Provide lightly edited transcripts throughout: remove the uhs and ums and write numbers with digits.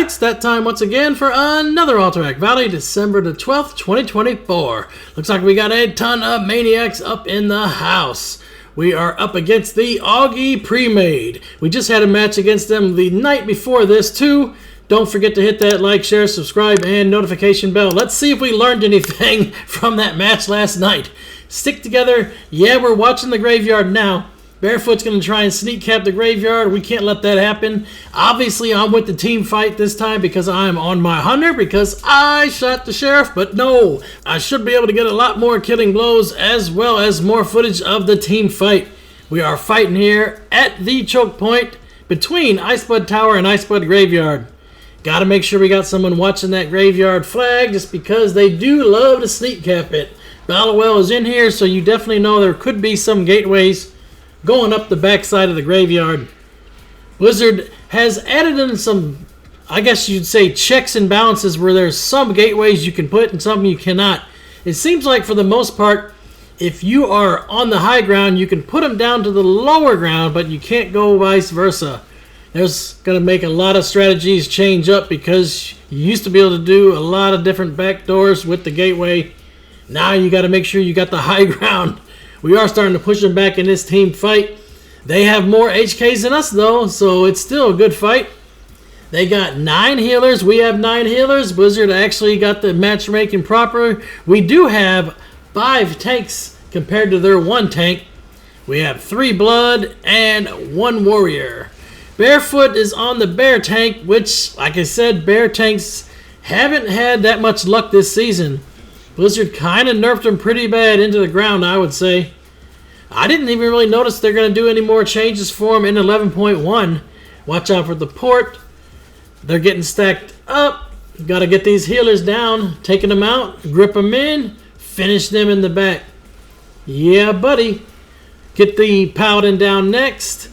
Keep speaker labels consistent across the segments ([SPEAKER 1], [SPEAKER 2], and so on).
[SPEAKER 1] Alright, it's that time once again for another Alterac Valley, December the 12th, 2024. Looks like we got a ton of maniacs up in the house. We are up against the AUGGY PREMADE. We just had a match against them the night before this too. Don't forget to hit that like, share, subscribe, and notification bell. Let's see if we learned anything from that match last night. Stick together. Yeah, we're watching the graveyard now. Barefoot's going to try and sneak cap the graveyard. We can't let that happen. Obviously, I'm with the team fight this time because I'm on my hunter because I shot the sheriff. But no, I should be able to get a lot more killing blows as well as more footage of the team fight. We are fighting here at the choke point between Iceblood Tower and Iceblood Graveyard. Got to make sure we got someone watching that graveyard flag just because they do love to sneak cap it. Battlewell is in here, so you definitely know there could be some gateways going up the backside of the graveyard. Blizzard has added in some, I guess you'd say, checks and balances where there's some gateways you can put and some you cannot. It seems like for the most part, if you are on the high ground, you can put them down to the lower ground, but you can't go vice versa. There's going to make a lot of strategies change up because you used to be able to do a lot of different backdoors with the gateway. Now you got to make sure you got the high ground. We are starting to push them back in this team fight. They have more HKs than us, though, so it's still a good fight. They got 9 healers. We have 9 healers. Blizzard actually got the matchmaking proper. We do have 5 tanks compared to their 1 tank. We have 3 blood and 1 warrior. Barefoot is on the bear tank, which, like I said, bear tanks haven't had that much luck this season. Blizzard kind of nerfed them pretty bad into the ground, I would say. I didn't even really notice they're going to do any more changes for them in 11.1. Watch out for the port. They're getting stacked up. Got to get these healers down. Taking them out. Grip them in. Finish them in the back. Yeah, buddy. Get the paladin down next.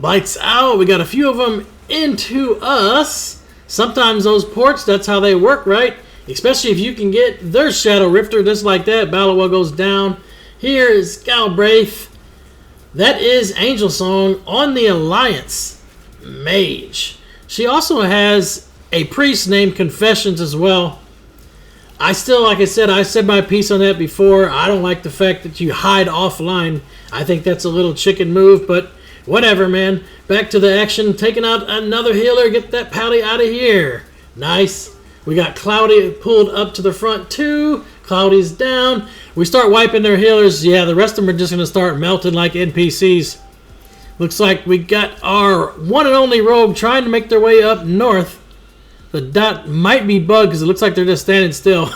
[SPEAKER 1] Lights out. We got a few of them into us. Sometimes those ports, that's how they work, right? Especially if you can get their Shadow Rifter just like that. Battlewell goes down. Here is Galbraith. That is Angel Song on the Alliance Mage. She also has a priest named Confessions as well. I still, like I said my piece on that before. I don't like the fact that you hide offline. I think that's a little chicken move, but whatever, man. Back to the action. Taking out another healer. Get that Pally out of here. Nice. We got Cloudy pulled up to the front too. Cloudy's down. We start wiping their healers. Yeah, the rest of them are just going to start melting like NPCs. Looks like we got our one and only rogue trying to make their way up north. The dot might be bugged because it looks like they're just standing still.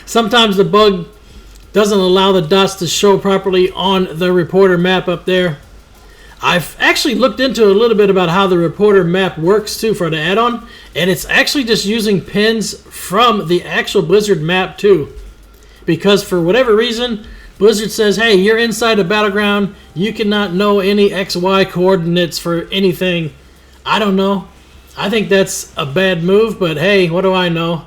[SPEAKER 1] Sometimes the bug doesn't allow the dots to show properly on the reporter map up there. I've actually looked into a little bit about how the reporter map works too for the add-on, and it's actually just using pins from the actual Blizzard map too. Because for whatever reason, Blizzard says, hey, you're inside a battleground, you cannot know any XY coordinates for anything. I don't know. I think that's a bad move, but hey, what do I know?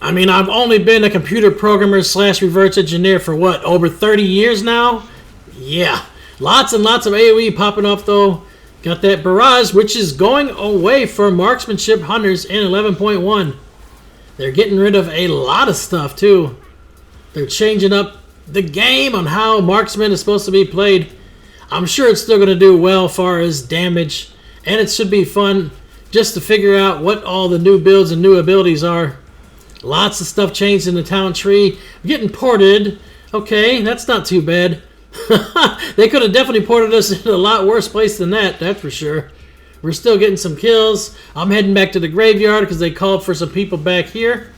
[SPEAKER 1] I mean, I've only been a computer programmer / reverse engineer for what, over 30 years now? Yeah. Lots and lots of AoE popping off though. Got that barrage, which is going away for marksmanship hunters in 11.1. They're getting rid of a lot of stuff too. They're changing up the game on how marksman is supposed to be played. I'm sure it's still going to do well as far as damage. And it should be fun just to figure out what all the new builds and new abilities are. Lots of stuff changed in the talent tree. Getting ported. Okay, that's not too bad. They could have definitely ported us in a lot worse place than that, that's for sure. We're still getting some kills. I'm heading back to the graveyard because they called for some people back here.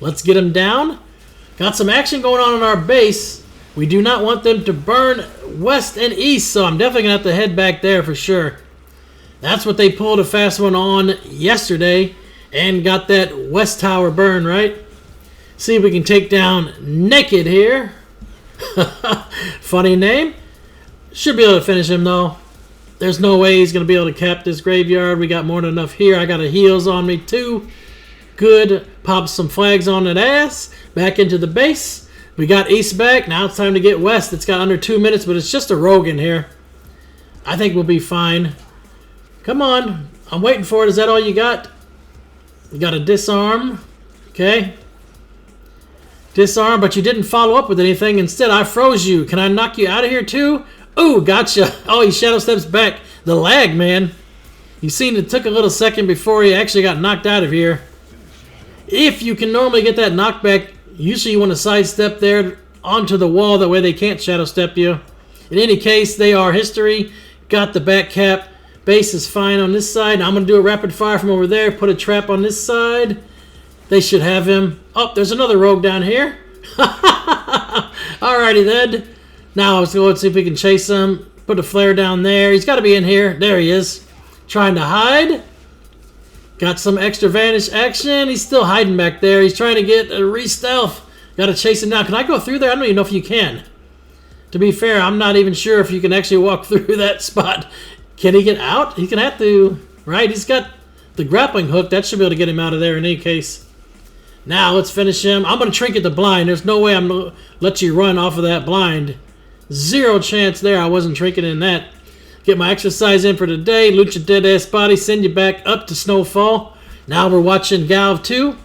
[SPEAKER 1] Let's get them down. Got some action going on in our base. We do not want them to burn west and east, so I'm definitely going to have to head back there for sure. That's what they pulled a fast one on yesterday and got that west tower burn, right? See if we can take down Naked here. Funny name. Should be able to finish him though. There's no way he's going to be able to cap this graveyard. We got more than enough here. I got a heals on me too. Good. Pop some flags on that ass. Back into the base. We got east back. Now it's time to get west. It's got under 2 minutes, but it's just a rogue in here. I think we'll be fine. Come on. I'm waiting for it. Is that all you got? You got a disarm. Okay. Disarm, but you didn't follow up with anything. Instead, I froze you. Can I knock you out of here too? Ooh, gotcha. Oh, he shadow steps back. The lag, man. You seen it took a little second before he actually got knocked out of here. If you can normally get that knockback, usually you want to sidestep there onto the wall. That way they can't shadow step you. In any case, they are history. Got the back cap. Base is fine on this side. I'm going to do a rapid fire from over there. Put a trap on this side. They should have him. Oh, there's another rogue down here. Alrighty then. Now let's go and see if we can chase him. Put a flare down there. He's got to be in here. There he is. Trying to hide. Got some extra vanish action. He's still hiding back there. He's trying to get a re-stealth. Got to chase him down. Can I go through there? I don't even know if you can. To be fair, I'm not even sure if you can actually walk through that spot. Can he get out? He can have to. Right? He's got the grappling hook. That should be able to get him out of there in any case. Now, let's finish him. I'm going to trinket the blind. There's no way I'm going to let you run off of that blind. Zero chance there. I wasn't trinketing that. Get my exercise in for today. Loot your dead-ass body. Send you back up to Snowfall. Now we're watching Galv 2.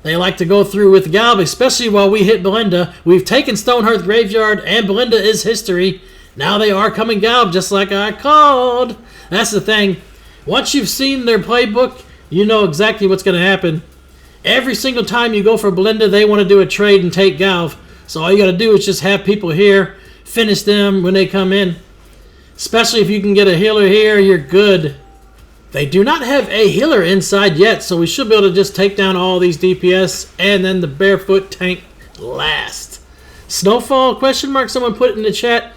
[SPEAKER 1] They like to go through with Galv, especially while we hit Belinda. We've taken Stonehearth Graveyard, and Belinda is history. Now they are coming Galv, just like I called. That's the thing. Once you've seen their playbook, you know exactly what's going to happen. Every single time you go for Belinda, they want to do a trade and take Galv. So all you got to do is just have people here, finish them when they come in. Especially if you can get a healer here, you're good. They do not have a healer inside yet, so we should be able to just take down all these DPS and then the barefoot tank last. Snowfall, question mark, someone put it in the chat.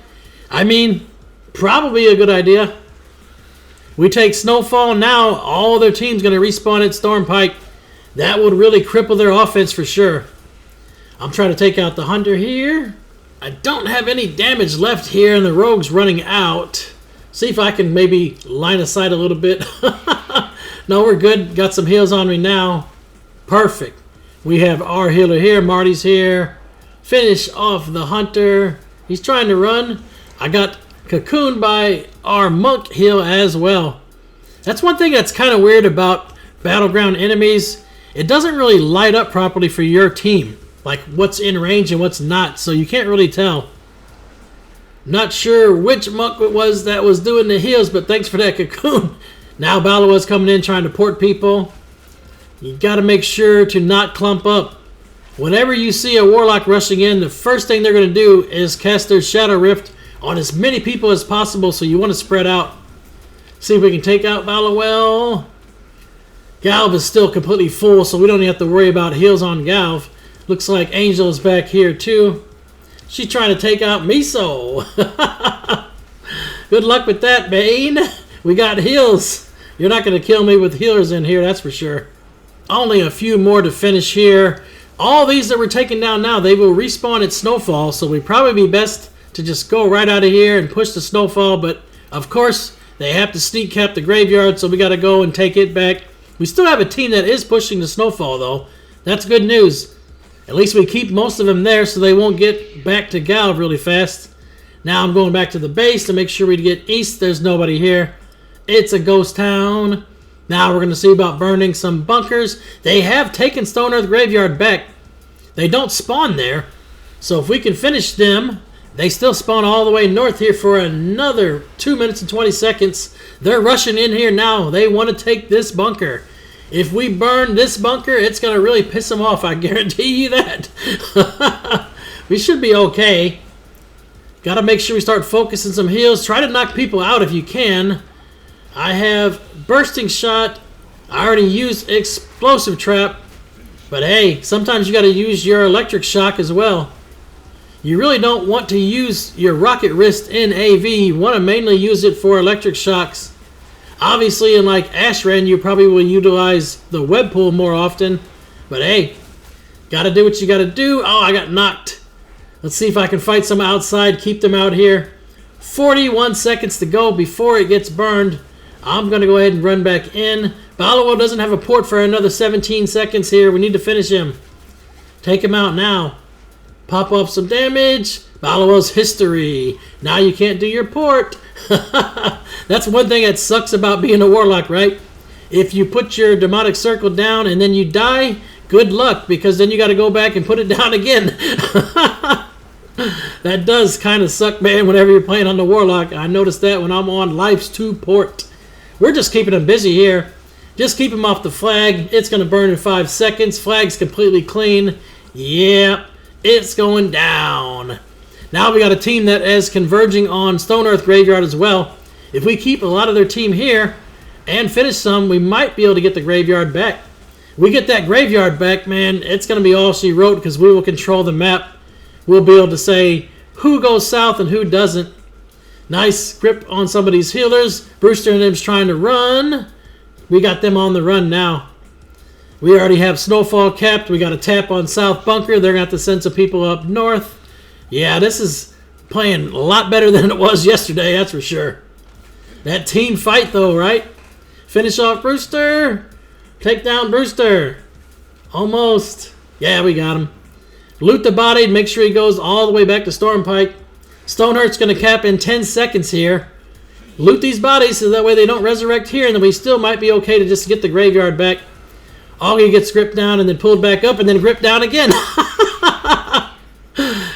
[SPEAKER 1] I mean, probably a good idea. We take Snowfall, now all their team's going to respawn at Stormpike. That would really cripple their offense for sure. I'm trying to take out the Hunter here. I don't have any damage left here, and the rogue's running out. See if I can maybe line of sight a little bit. No, we're good. Got some heals on me now. Perfect. We have our healer here. Marty's here. Finish off the Hunter. He's trying to run. I got cocooned by our monk heal as well. That's one thing that's kind of weird about Battleground enemies. It doesn't really light up properly for your team. Like what's in range and what's not. So you can't really tell. Not sure which monk it was that was doing the heals, but thanks for that cocoon. Now Balawa's coming in trying to port people. You got to make sure to not clump up. Whenever you see a warlock rushing in, the first thing they're going to do is cast their Shadow Rift on as many people as possible, so you want to spread out. See if we can take out Balawel. Galv is still completely full, so we don't even have to worry about heals on Galv. Looks like Angel is back here too. She's trying to take out Miso. Good luck with that, Bane. We got heals. You're not going to kill me with healers in here, that's for sure. Only a few more to finish here. All these that we're taking down now, they will respawn at Snowfall, so we'd probably be best to just go right out of here and push the Snowfall, but of course, they have to sneak cap the graveyard, so we got to go and take it back. We still have a team that is pushing the Snowfall, though. That's good news. At least we keep most of them there so they won't get back to Galv really fast. Now I'm going back to the base to make sure we get east. There's nobody here. It's a ghost town. Now we're going to see about burning some bunkers. They have taken Stonehearth Graveyard back. They don't spawn there. So if we can finish them, they still spawn all the way north here for another 2 minutes and 20 seconds. They're rushing in here now. They want to take this bunker. If we burn this bunker, it's going to really piss them off. I guarantee you that. We should be okay. Got to make sure we start focusing some heals. Try to knock people out if you can. I have Bursting Shot. I already used Explosive Trap. But hey, sometimes you got to use your Electric Shock as well. You really don't want to use your Rocket Wrist in AV. You want to mainly use it for Electric Shocks. Obviously, in like Ashran, you probably will utilize the Web Pool more often. But hey, got to do what you got to do. Oh, I got knocked. Let's see if I can fight some outside, keep them out here. 41 seconds to go before it gets burned. I'm going to go ahead and run back in. Balawo doesn't have a port for another 17 seconds here. We need to finish him. Take him out now. Pop up some damage. Balawo's history. Now you can't do your port. That's one thing that sucks about being a warlock, right? If you put your demonic circle down and then you die, good luck, because then you got to go back and put it down again. That does kind of suck, man, whenever you're playing on the Warlock. I noticed that when I'm on Life's 2 port. We're just keeping him busy here. Just keep him off the flag. It's going to burn in 5 seconds. Flag's completely clean. Yep, it's going down. Now we got a team that is converging on Stone Earth Graveyard as well. If we keep a lot of their team here and finish some, we might be able to get the graveyard back. We get that graveyard back, man, it's going to be all she wrote, because we will control the map. We'll be able to say who goes south and who doesn't. Nice grip on some of these healers. Brewster and them's trying to run. We got them on the run now. We already have Snowfall capped. We got a tap on South Bunker. They're going to have to send some people up north. Yeah, this is playing a lot better than it was yesterday, that's for sure. That team fight, though, right? Finish off Brewster. Take down Brewster. Almost. Yeah, we got him. Loot the body. Make sure he goes all the way back to Stormpike. Stoneheart's going to cap in 10 seconds here. Loot these bodies so that way they don't resurrect here, and then we still might be okay to just get the graveyard back. Augie gets gripped down and then pulled back up and then gripped down again.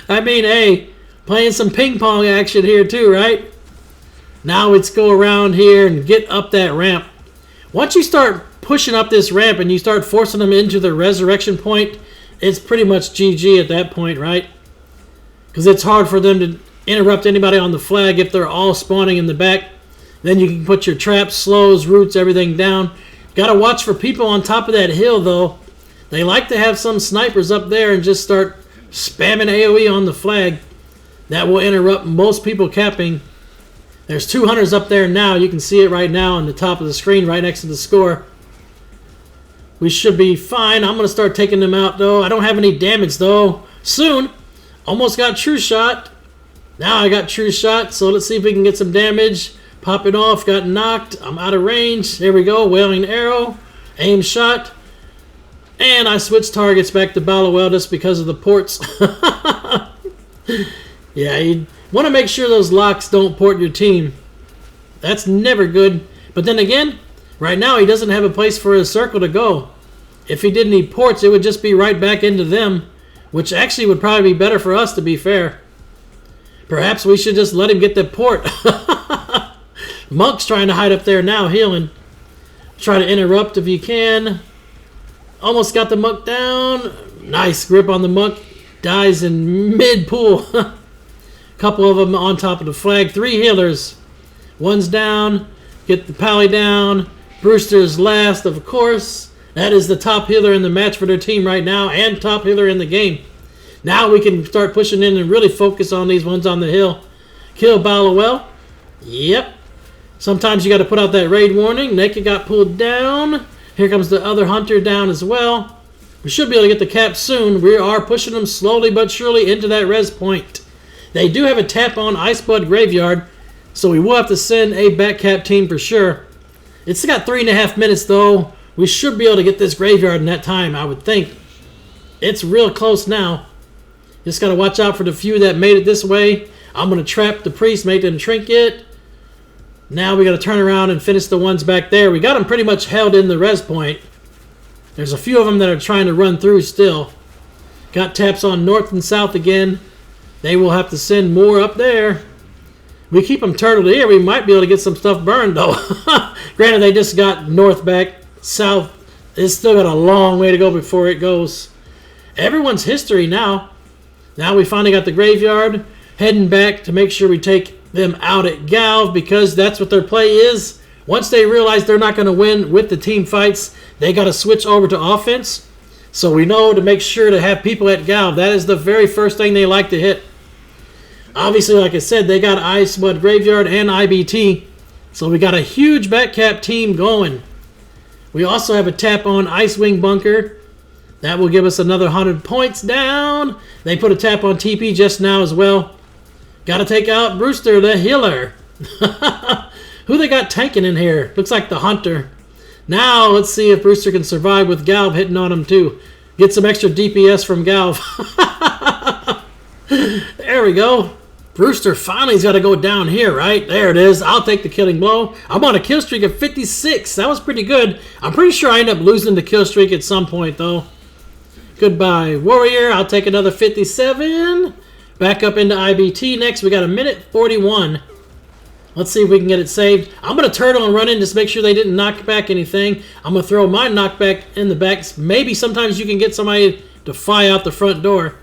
[SPEAKER 1] I mean, hey, playing some ping pong action here too, right? Now let's go around here and get up that ramp. Once you start pushing up this ramp and you start forcing them into the resurrection point, it's pretty much GG at that point, right? Because it's hard for them to interrupt anybody on the flag if they're all spawning in the back. Then you can put your traps, slows, roots, everything down. Got to watch for people on top of that hill, though. They like to have some snipers up there and just start spamming AoE on the flag. That will interrupt most people capping. There's 2 hunters up there now. You can see it right now on the top of the screen right next to the score. We should be fine. I'm going to start taking them out, though. I don't have any damage, though. Soon. Almost got True Shot. Now I got True Shot, so let's see if we can get some damage. Pop it off. Got knocked. I'm out of range. There we go. Wailing Arrow. Aim shot. And I switched targets back to Ballowell just because of the ports. Yeah, you want to make sure those locks don't port your team. That's never good. But then again, right now he doesn't have a place for his circle to go. If he did any ports, it would just be right back into them, which actually would probably be better for us, to be fair. Perhaps we should just let him get the port. Monk's trying to hide up there now, healing. Try to interrupt if you can. Almost got the Monk down. Nice grip on the Monk. Dies in mid-pool. Couple of them on top of the flag. 3 healers. One's down. Get the Pally down. Brewster's last, of course. That is the top healer in the match for their team right now, and top healer in the game. Now we can start pushing in and really focus on these ones on the hill. Kill Ballowell. Yep. Sometimes you got to put out that raid warning. Naked got pulled down. Here comes the other hunter down as well. We should be able to get the cap soon. We are pushing them slowly but surely into that res point. They do have a tap on Iceblood Graveyard, so we will have to send a back cap team for sure. It's got 3.5 minutes though. We should be able to get this graveyard in that time, I would think. It's real close now. Just got to watch out for the few that made it this way. I'm going to trap the priest, make them trinket. Now we got to turn around and finish the ones back there. We got them pretty much held in the res point. There's a few of them that are trying to run through still. Got taps on north and south again. They will have to send more up there. We keep them turtled here. We might be able to get some stuff burned though. Granted, they just got north back. South is still got a long way to go before it goes. Everyone's history now. Now we finally got the graveyard. Heading back to make sure we take them out at Galv, because that's what their play is. Once they realize they're not going to win with the team fights, they got to switch over to offense. So we know to make sure to have people at Galv. That is the very first thing they like to hit. Obviously, like I said, they got Iceblood Graveyard and IBT. So we got a huge backcap team going. We also have a tap on Icewing Bunker. That will give us another 100 points down. They put a tap on TP just now as well. Got to take out Brewster, the healer. Who they got tanking in here? Looks like the hunter. Now, let's see if Brewster can survive with Galv hitting on him too. Get some extra DPS from Galv. There we go. Brewster finally's got to go down here, right? There it is. I'll take the killing blow. I'm on a kill streak of 56. That was pretty good. I'm pretty sure I end up losing the kill streak at some point, though. Goodbye, Warrior. I'll take another 57. Back up into IBT next. We got a minute 41. Let's see if we can get it saved. I'm going to turtle and run in just make sure they didn't knock back anything. I'm going to throw my knockback in the back. Maybe sometimes you can get somebody to fly out the front door.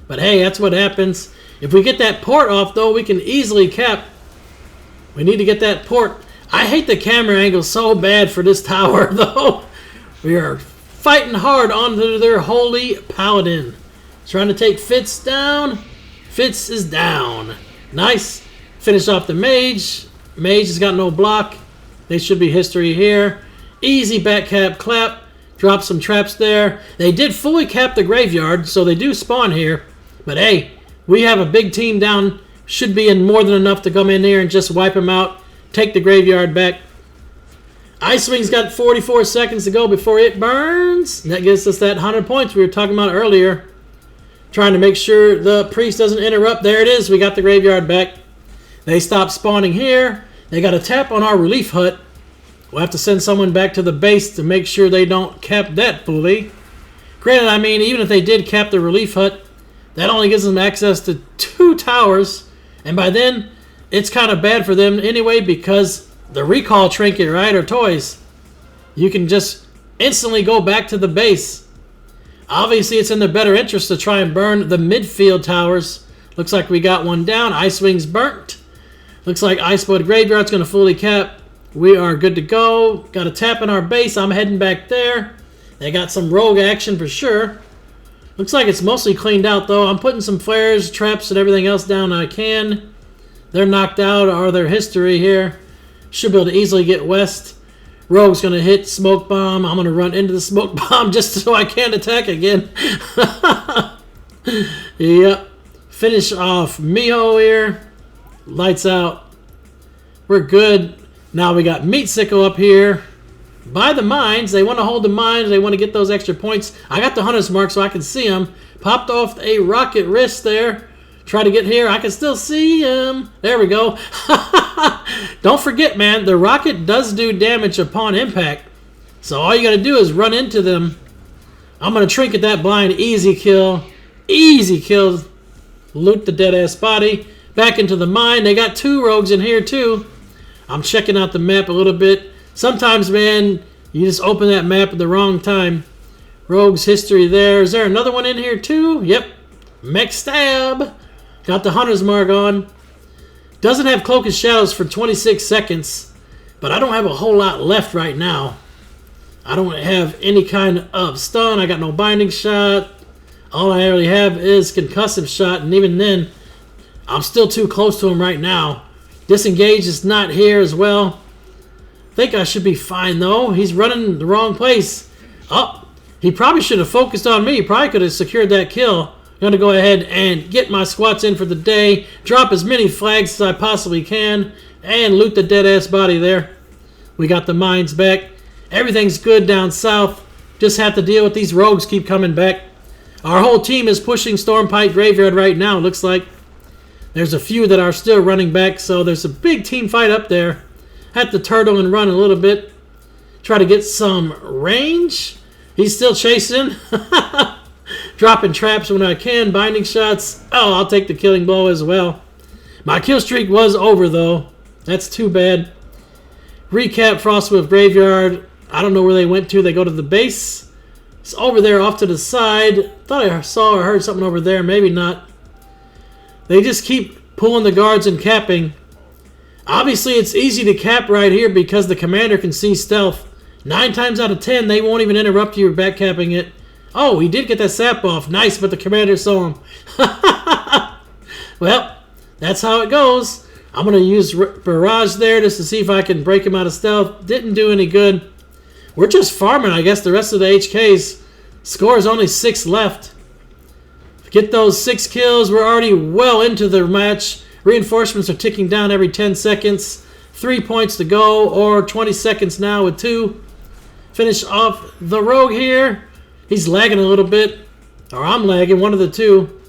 [SPEAKER 1] But hey, that's what happens. If we get that port off, though, we can easily cap. We need to get that port. I hate the camera angle so bad for this tower, though. We are fighting hard onto their holy paladin. Trying to take Fitz down. Fitz is down. Nice. Finish off the mage. Mage has got no block. They should be history here. Easy back cap clap. Drop some traps there. They did fully cap the graveyard, so they do spawn here. But hey, we have a big team down. Should be in more than enough to come in here and just wipe them out. Take the graveyard back. Ice Wing's got 44 seconds to go before it burns. That gets us that 100 points we were talking about earlier. Trying to make sure the priest doesn't interrupt. There it is. We got the graveyard back. They stopped spawning here. They got a tap on our relief hut. We'll have to send someone back to the base to make sure they don't cap that fully. Granted, I mean, even if they did cap the relief hut, that only gives them access to 2 towers. And by then, it's kind of bad for them anyway because the recall trinket, right, or toys, you can just instantly go back to the base. Obviously, it's in their better interest to try and burn the midfield towers. Looks like we got one down. Ice Wing's burnt. Looks like Iceblood Graveyard's going to fully cap. We are good to go. Got a tap in our base. I'm heading back there. They got some rogue action for sure. Looks like it's mostly cleaned out, though. I'm putting some flares, traps, and everything else down I can. They're knocked out, or their history here. Should be able to easily get west. Rogue's going to hit smoke bomb. I'm going to run into the smoke bomb just so I can't attack again. Yep. Finish off Miho here. Lights out. We're good. Now we got Meat Sickle up here. By the mines. They want to hold the mines. They want to get those extra points. I got the Hunter's Mark so I can see them. Popped off a rocket wrist there. Try to get here. I can still see him. There we go. Don't forget, man, the rocket does do damage upon impact. So all you got to do is run into them. I'm going to trinket that blind. Easy kill. Easy kill. Loot the dead-ass body. Back into the mine. They got 2 rogues in here, too. I'm checking out the map a little bit. Sometimes, man, you just open that map at the wrong time. Rogue's history there. Is there another one in here, too? Yep. Mech Stab. Got the Hunter's Mark on. Doesn't have Cloak of Shadows for 26 seconds. But I don't have a whole lot left right now. I don't have any kind of stun. I got no binding shot. All I really have is concussive shot. And even then, I'm still too close to him right now. Disengage is not here as well. Think I should be fine, though. He's running the wrong place. Oh, he probably should have focused on me. He probably could have secured that kill. I'm going to go ahead and get my squats in for the day. Drop as many flags as I possibly can. And loot the dead-ass body there. We got the mines back. Everything's good down south. Just have to deal with these rogues keep coming back. Our whole team is pushing Stormpipe Graveyard right now, looks like. There's a few that are still running back, so there's a big team fight up there. Had to turtle and run a little bit. Try to get some range. He's still chasing. Dropping traps when I can. Binding shots. Oh, I'll take the killing blow as well. My kill streak was over, though. That's too bad. Recap Frostwolf Graveyard. I don't know where they went to. They go to the base. It's over there off to the side. Thought I saw or heard something over there. Maybe not. They just keep pulling the guards and capping. Obviously, it's easy to cap right here because the commander can see stealth. 9 times out of 10, they won't even interrupt you back capping it. Oh, he did get that sap off. Nice, but the commander saw him. Well, that's how it goes. I'm going to use Barrage there just to see if I can break him out of stealth. Didn't do any good. We're just farming, I guess, the rest of the HKs. Score is only 6 left. Get those 6 kills. We're already well into the match. Reinforcements are ticking down every 10 seconds. 3 points to go, or 20 seconds now with 2. Finish off the rogue here. He's lagging a little bit. Or I'm lagging, one of the two.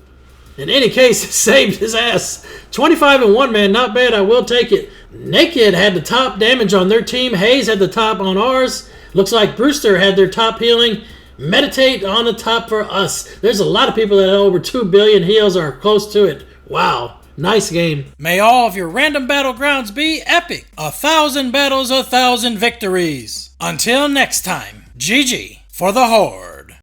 [SPEAKER 1] In any case, it saved his ass. 25 and 1, man. Not bad. I will take it. Naked had the top damage on their team. Hayes had the top on ours. Looks like Brewster had their top healing. Meditate on the top for us. There's a lot of people that have over 2 billion heals or close to it. Wow. Nice game. May all of your random battlegrounds be epic. 1,000 battles, 1,000 victories. Until next time, GG for the Horde.